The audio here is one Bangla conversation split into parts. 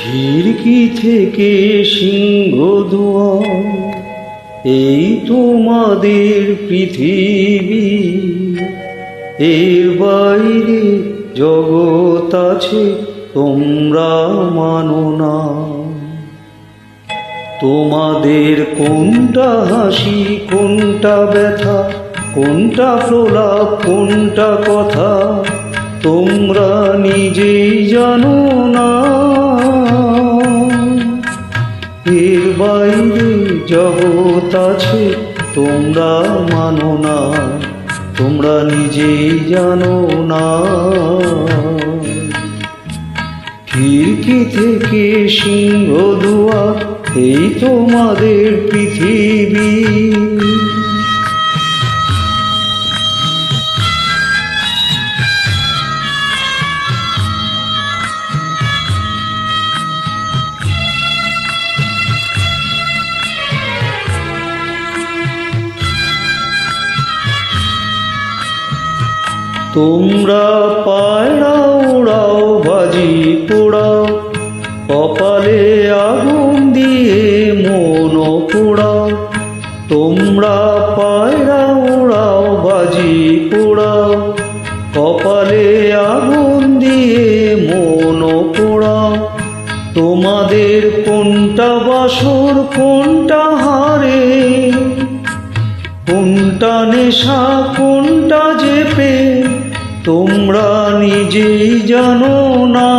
খিড়কি থেকে সিংহদুয়ার, এই তোমাদের পৃথিবী। এর বাইরে জগৎ আছে, তোমরা মানো না। তোমাদের কোনটা হাসি, কোনটা ব্যথা, কোনটা প্রলাপ, কোনটা কথা, তোমরা নিজেই জানো না। এর বাইরে জগৎ আছে, তোমরা মানো না, তোমরা নিজেই জানো না। খিড়কি থেকে সিংহদুয়ার, এই তোমাদের পৃথিবী। তোমরা পায়রা উড়াও, বাজি পোড়াও, কপালে আগুন দিয়ে মন পোড়াও। তোমরা পায়রা উড়াও, বাজি পোড়াও, কপালে আগুন দিয়ে মন পোড়াও। তোমাদের কোনটা বাসর, কোনটা হারে, কোনটা নেশা, কোনটা যে প্রেম, তোমরা নিজেই জানো না।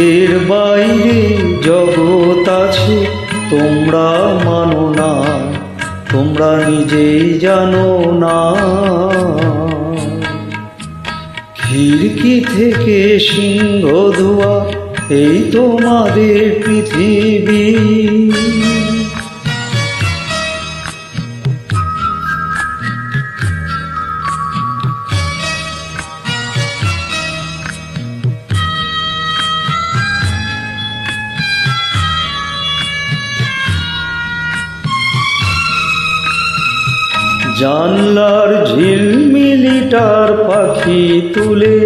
এর বাইরে জগৎ আছে, তোমরা মানো না, তোমরা নিজেই জানো না। খিড়কি থেকে সিংহদুয়ার, এই তোমাদের পৃথিবী। জানলার ঝিলমিলিটার পাখি তুলে,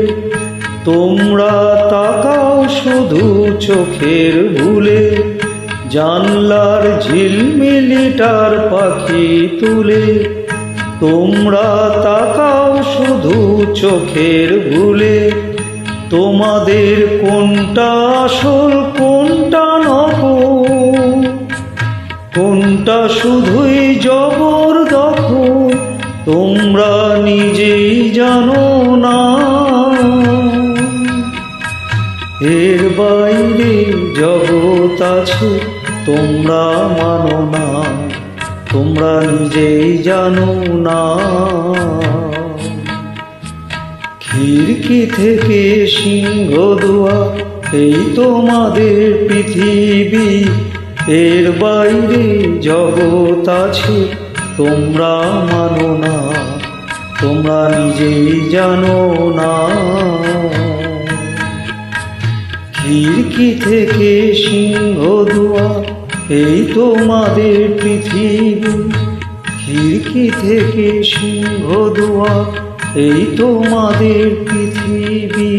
তোমরা তাকাও শুধু চোখের ভুলে। জানলার ঝিলমিলিটার পাখি তুলে, তোমরা তাকাও শুধু চোখের ভুলে। তোমাদের কোনটা আসল, কোনটা নকল, কোনটা শুধুই জবরদখল, তোমরা নিজেই জানো না। এর বাইরে জগৎ আছে, তোমরা মানো না, তোমরা নিজেই জানো না। খিড়কি থেকে সিংহদুয়ার, এই তোমাদের পৃথিবী। এর বাইরে জগৎ আছে, তোমরা মানো না, তোমরা নিজেই জানো না। খিড়কি থেকে সিংহদুয়ার, এই তোমাদের পৃথিবী। খিড়কি থেকে সিংহদুয়ার, এই তোমাদের পৃথিবী।